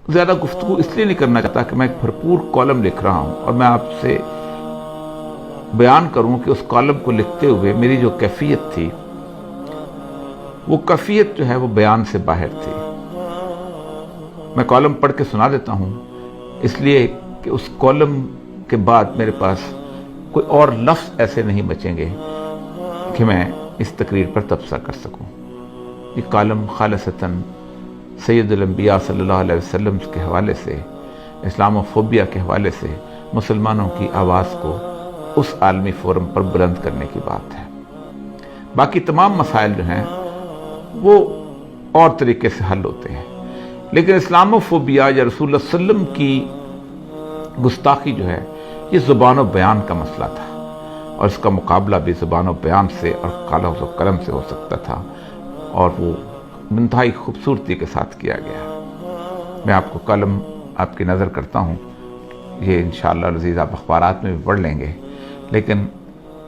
زیادہ گفتگو اس لیے نہیں کرنا چاہتا کہ میں ایک بھرپور کالم لکھ رہا ہوں اور میں آپ سے بیان کروں کہ اس کالم کو لکھتے ہوئے میری جو کیفیت تھی وہ کیفیت جو ہے وہ بیان سے باہر تھی۔ میں کالم پڑھ کے سنا دیتا ہوں اس لیے کہ اس کالم کے بعد میرے پاس کوئی اور لفظ ایسے نہیں بچیں گے کہ میں اس تقریر پر تبصرہ کر سکوں۔ یہ کالم خالصتاً سید الانبیاء صلی اللہ علیہ وسلم کے حوالے سے، اسلام و فوبیا کے حوالے سے مسلمانوں کی آواز کو اس عالمی فورم پر بلند کرنے کی بات ہے۔ باقی تمام مسائل جو ہیں وہ اور طریقے سے حل ہوتے ہیں، لیکن اسلام و فوبیا یا رسول اللہ صلی اللہ علیہ وسلم کی گستاخی جو ہے یہ زبان و بیان کا مسئلہ تھا، اور اس کا مقابلہ بھی زبان و بیان سے اور کاغذ و قلم سے ہو سکتا تھا، اور وہ انتہائی خوبصورتی کے ساتھ کیا گیا۔ میں آپ کو کالم آپ کی نظر کرتا ہوں، یہ انشاءاللہ عزیز آپ اخبارات میں بھی پڑھ لیں گے، لیکن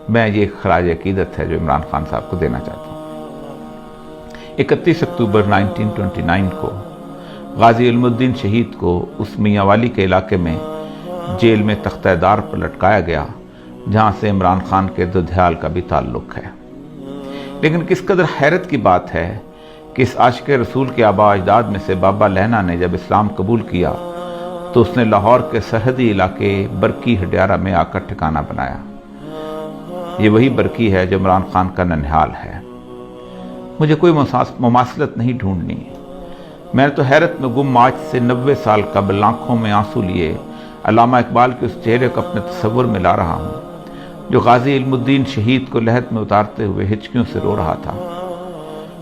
میں یہ خراج عقیدت ہے جو عمران خان صاحب کو دینا چاہتا ہوں۔ 31 اکتوبر 1929 کو غازی علم الدین شہید کو اس میاں والی کے علاقے میں جیل میں تختہ دار پر لٹکایا گیا، جہاں سے عمران خان کے دودھیال کا بھی تعلق ہے۔ لیکن کس قدر حیرت کی بات ہے کہ اس عاشق رسول کے آباء اجداد میں سے بابا لہنا نے جب اسلام قبول کیا تو اس نے لاہور کے سرحدی علاقے برکی ہڈیارہ میں آ کر ٹھکانہ بنایا۔ یہ وہی برکی ہے جو عمران خان کا ننھیال ہے۔ مجھے کوئی مماثلت نہیں ڈھونڈنی، میں نے تو حیرت میں گم آج سے 90 سال قبل آنکھوں میں آنسو لیے علامہ اقبال کے اس چہرے کو اپنے تصور میں لا رہا ہوں جو غازی علم الدین شہید کو لحد میں اتارتے ہوئے ہچکیوں سے رو رہا تھا۔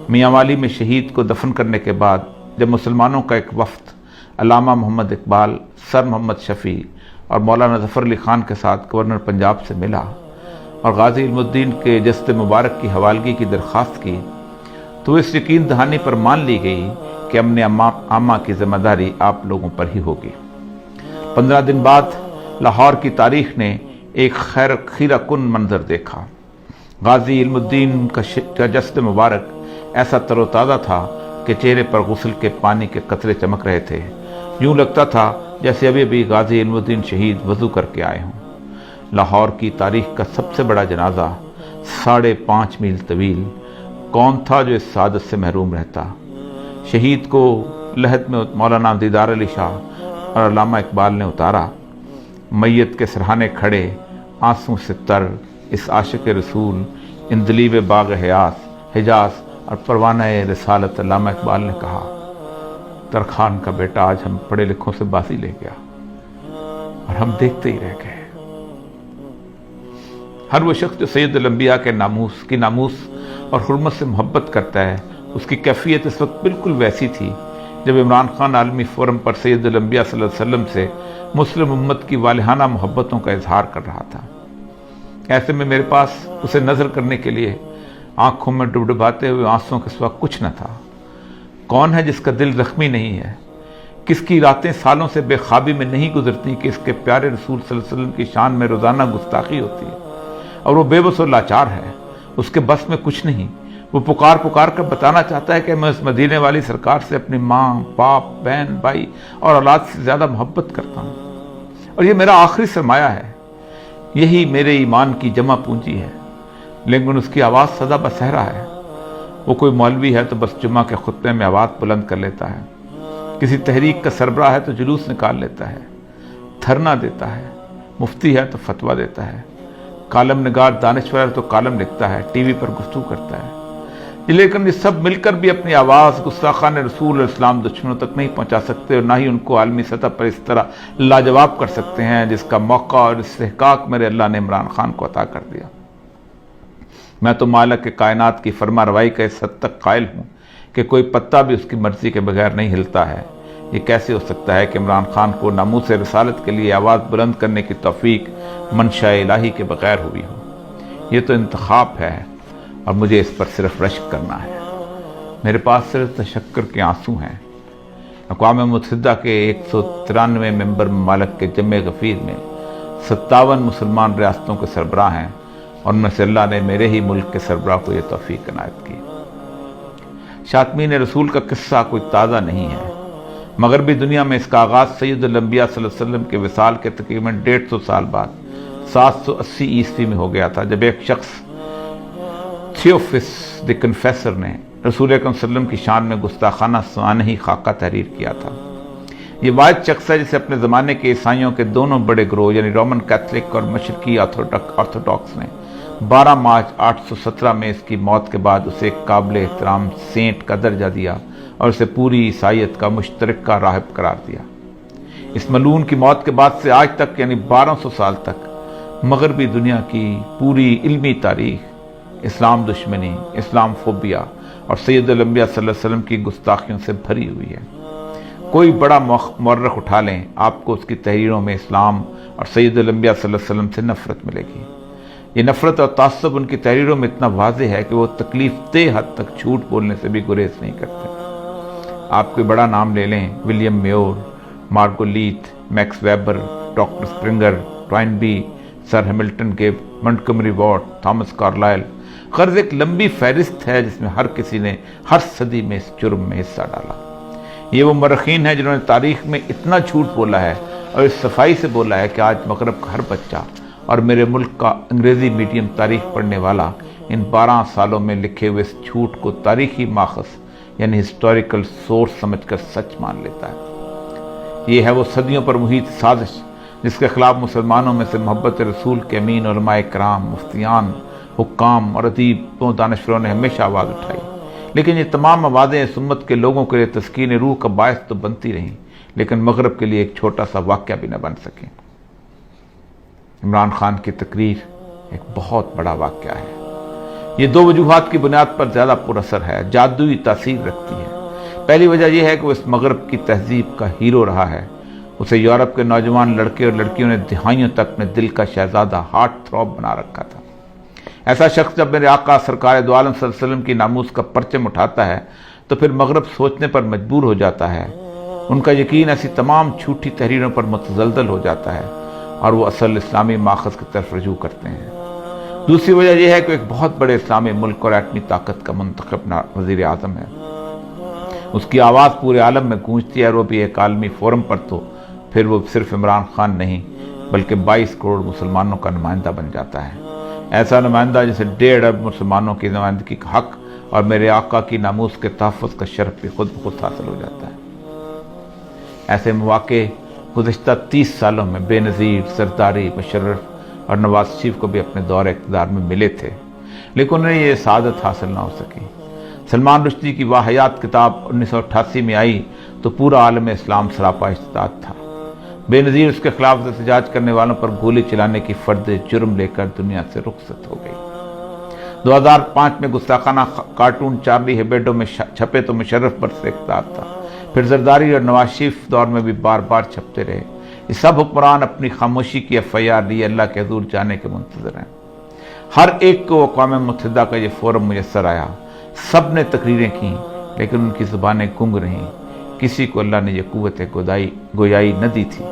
میاں والی میں شہید کو دفن کرنے کے بعد جب مسلمانوں کا ایک وفد علامہ محمد اقبال، سر محمد شفیع اور مولانا ظفر علی خان کے ساتھ گورنر پنجاب سے ملا اور غازی علم الدین کے جسد مبارک کی حوالگی کی درخواست کی تو اس یقین دہانی پر مان لی گئی کہ امن عامہ کی ذمہ داری آپ لوگوں پر ہی ہوگی۔ 15 دن بعد لاہور کی تاریخ نے ایک خیرہ کن منظر دیکھا۔ غازی علم الدین کا جسد مبارک ایسا تر و تازہ تھا کہ چہرے پر غسل کے پانی کے قطرے چمک رہے تھے، یوں لگتا تھا جیسے ابھی ابھی غازی علم الدین شہید وضو کر کے آئے ہوں۔ لاہور کی تاریخ کا سب سے بڑا جنازہ 5.5 میل طویل کون تھا جو اس سعادت سے محروم رہتا؟ شہید کو لحد میں مولانا دیدار علی شاہ اور علامہ اقبال نے اتارا۔ میت کے سرہانے کھڑے آنسوں سے تر اس عاشق رسول اندلیب باغ حجاز اور پروانہ رسالت علامہ اقبال نے کہا، ترخان کا بیٹا آج ہم پڑھے لکھوں سے بازی لے گیا اور ہم دیکھتے ہی رہ گئے۔ ہر وہ شخص جو سید الانبیاء کے ناموس اور حرمت سے محبت کرتا ہے، اس کی کیفیت اس وقت بالکل ویسی تھی جب عمران خان عالمی فورم پر سید الانبیاء صلی اللہ علیہ وسلم سے مسلم امت کی والہانہ محبتوں کا اظہار کر رہا تھا۔ ایسے میں میرے پاس اسے نظر کرنے کے لیے آنکھوں میں ڈبڈباتے ہوئے آنسوؤں کے سوا کچھ نہ تھا۔ کون ہے جس کا دل زخمی نہیں ہے؟ کس کی راتیں سالوں سے بے خوابی میں نہیں گزرتی کہ اس کے پیارے رسول صلی اللہ علیہ وسلم کی شان میں روزانہ گستاخی ہوتی ہے اور وہ بے بس و لاچار ہے، اس کے بس میں کچھ نہیں۔ وہ پکار کر بتانا چاہتا ہے کہ میں اس مدینے والی سرکار سے اپنی ماں، باپ، بہن، بھائی اور اولاد سے زیادہ محبت کرتا ہوں، اور یہ میرا آخری سرمایہ ہے، یہی میرے ایمان کی جمع پونجی ہے۔ لیکن اس کی آواز سدا بصہرا ہے۔ وہ کوئی مولوی ہے تو بس جمعہ کے خطبے میں آواز بلند کر لیتا ہے، کسی تحریک کا سربراہ ہے تو جلوس نکال لیتا ہے، دھرنا دیتا ہے، مفتی ہے تو فتویٰ دیتا ہے، کالم نگار دانشور ہے تو کالم لکھتا ہے، ٹی وی پر گفتگو کرتا ہے۔ لیکن یہ سب مل کر بھی اپنی آواز گستاخان رسول اور اسلام دشمنوں تک نہیں پہنچا سکتے، اور نہ ہی ان کو عالمی سطح پر اس طرح لاجواب کر سکتے ہیں جس کا موقع اور استحقاق میرے اللہ نے عمران خان کو عطا کر دیا۔ میں تو مالک کے کائنات کی فرما روائی کا اس حد تک قائل ہوں کہ کوئی پتا بھی اس کی مرضی کے بغیر نہیں ہلتا ہے۔ یہ کیسے ہو سکتا ہے کہ عمران خان کو ناموس رسالت کے لیے آواز بلند کرنے کی توفیق منشاء الہی کے بغیر ہوئی ہو؟ یہ تو انتخاب ہے اور مجھے اس پر صرف رشک کرنا ہے۔ میرے پاس صرف تشکر کے آنسو ہیں۔ اقوام متحدہ کے 193 ممبر ممالک کے جمع غفیر میں 57 مسلمان ریاستوں کے سربراہ ہیں، اور ان میں سے اللہ نے میرے ہی ملک کے سربراہ کو یہ توفیق عنایت کی۔ شاطمین رسول کا قصہ کوئی تازہ نہیں ہے، مغربی دنیا میں اس کا آغاز سید الانبیاء صلی اللہ علیہ وسلم کے وصال کے تقریباً 150 سال بعد 780 عیسوی میں ہو گیا تھا، جب ایک شخص تھیوفس دی کنفیسر نے رسول اکرم صلی اللہ علیہ وسلم کی شان میں گستاخانہ سوانحی خاکہ تحریر کیا تھا۔ یہ واحد شخص ہے جسے اپنے زمانے کے عیسائیوں کے دونوں بڑے گروہ یعنی رومن کیتھولک اور مشرقی آرتھوڈاکس نے 12 مارچ 817 میں اس کی موت کے بعد اسے ایک قابل احترام سینٹ کا درجہ دیا اور اسے پوری عیسائیت کا مشترکہ راہب قرار دیا۔ اس ملعون کی موت کے بعد سے آج تک یعنی 1200 سال تک مغربی دنیا کی پوری علمی تاریخ اسلام دشمنی، اسلام فوبیا اور سید الانبیاء صلی اللہ علیہ وسلم کی گستاخیوں سے بھری ہوئی ہے۔ کوئی بڑا مورخ اٹھا لیں، آپ کو اس کی تحریروں میں اسلام اور سید الانبیاء صلی اللہ علیہ وسلم سے نفرت ملے گی۔ یہ نفرت اور تعصب ان کی تحریروں میں اتنا واضح ہے کہ وہ تکلیف دہ حد تک جھوٹ بولنے سے بھی گریز نہیں کرتے۔ آپ کوئی بڑا نام لے لیں، William Muir, Margoliouth, Max Weber, doctor Sprenger, Toynbee, sir Hamilton Gibb, Montgomery Ward, Thomas Carlyle, غرض ایک لمبی فہرست ہے جس میں ہر کسی نے ہر صدی میں اس جرم میں حصہ ڈالا۔ یہ وہ مورخین ہیں جنہوں نے تاریخ میں اتنا جھوٹ بولا ہے اور اس صفائی سے بولا ہے کہ آج مغرب کا ہر بچہ اور میرے ملک کا انگریزی میڈیم تاریخ پڑھنے والا ان 12 سالوں میں لکھے ہوئے اس جھوٹ کو تاریخی ماخذ یعنی ہسٹوریکل سورس سمجھ کر سچ مان لیتا ہے۔ یہ ہے وہ صدیوں پر محیط سازش جس کے خلاف مسلمانوں میں سے محبت رسول کے امین علماء کرام، مفتیان، حکام اور ادیبوں دانشوروں نے ہمیشہ آواز اٹھائی، لیکن یہ تمام آوازیں اس امت کے لوگوں کے لیے تسکین روح کا باعث تو بنتی رہیں، لیکن مغرب کے لیے ایک چھوٹا سا واقعہ بھی نہ بن سکیں۔ عمران خان کی تقریر ایک بہت بڑا واقعہ ہے۔ یہ 2 وجوہات کی بنیاد پر زیادہ پر اثر ہے، جادوئی تاثیر رکھتی ہے۔ پہلی وجہ یہ ہے کہ وہ اس مغرب کی تہذیب کا ہیرو رہا ہے۔ اسے یورپ کے نوجوان لڑکے اور لڑکیوں نے دہائیوں تک اپنے دل کا شہزادہ، ہارٹ تھروب بنا رکھا تھا۔ ایسا شخص جب میرے آقا سرکار دو عالم صلی اللہ علیہ وسلم کی ناموس کا پرچم اٹھاتا ہے تو پھر مغرب سوچنے پر مجبور ہو جاتا ہے۔ ان کا یقین ایسی تمام جھوٹی تحریروں پر متزلزل ہو جاتا ہے اور وہ اصل اسلامی ماخذ کی طرف رجوع کرتے ہیں۔ دوسری وجہ یہ ہے کہ ایک بہت بڑے اسلامی ملک اور ایٹمی طاقت کا منتخب وزیر اعظم ہے۔ اس کی آواز پورے عالم میں گونجتی ہے اور وہ بھی ایک عالمی فورم پر، تو پھر وہ صرف عمران خان نہیں بلکہ 22 کروڑ مسلمانوں کا نمائندہ بن جاتا ہے۔ ایسا نمائندہ جسے 1.5 ارب مسلمانوں کی نمائندگی کا حق اور میرے آقا کی ناموس کے تحفظ کا شرف بھی خود بخود حاصل ہو جاتا ہے۔ ایسے مواقع گزشتہ 30 سالوں میں بے نظیر زرداری، مشرف اور نواز شریف کو بھی اپنے دور اقتدار میں ملے تھے، لیکن انہیں یہ سعادت حاصل نہ ہو سکی۔ سلمان رشدی کی واحیات کتاب 1988 میں آئی تو پورا عالم اسلام سراپا اشتعال تھا۔ بے نظیر اس کے خلاف احتجاج کرنے والوں پر گولی چلانے کی فرد جرم لے کر دنیا سے رخصت ہو گئی۔ 2005 میں گستاخانہ کارٹون چارلی ہیبیڈو میں چھپے تو مشرف برس اقتدار تھا، پھر زرداری اور نواز شریف دور میں بھی بار بار چھپتے رہے۔ یہ سب حکمران اپنی خاموشی کی FIR لیے اللہ کے حضور جانے کے منتظر ہیں۔ ہر ایک کو اقوام متحدہ کا یہ فورم میسر آیا، سب نے تقریریں کیں لیکن ان کی زبانیں گنگ رہیں، کسی کو اللہ نے یہ قوت گویائی نہ دی تھی۔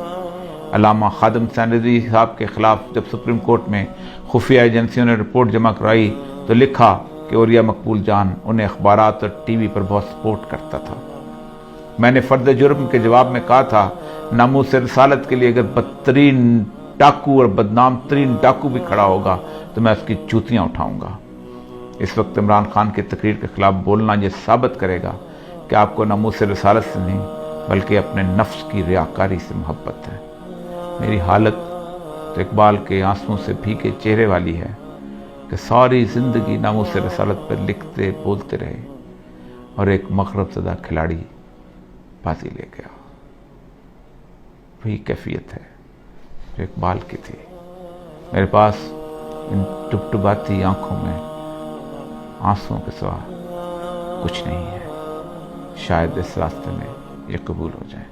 علامہ خادم حسین رضوی صاحب کے خلاف جب سپریم کورٹ میں خفیہ ایجنسیوں نے رپورٹ جمع کرائی تو لکھا کہ اوریا مقبول جان انہیں اخبارات اور ٹی وی پر بہت سپورٹ کرتا تھا۔ میں نے فرد جرم کے جواب میں کہا تھا، ناموس رسالت کے لیے اگر بدترین ڈاکو اور بدنام ترین ڈاکو بھی کھڑا ہوگا تو میں اس کی جوتیاں اٹھاؤں گا۔ اس وقت عمران خان کی تقریر کے خلاف بولنا یہ ثابت کرے گا کہ آپ کو ناموس رسالت سے نہیں بلکہ اپنے نفس کی ریاکاری سے محبت ہے۔ میری حالت تو اقبال کے آنسوؤں سے بھیگے چہرے والی ہے کہ ساری زندگی ناموس رسالت پر لکھتے بولتے رہے اور ایک مغرب زدہ کھلاڑی بازی لے گیا۔ وہی کیفیت ہے جو اقبال کی تھی۔ میرے پاس ان ٹپٹپاتی آنکھوں میں آنسوؤں کے سوا کچھ نہیں ہے، شاید اس راستے میں یہ قبول ہو جائے۔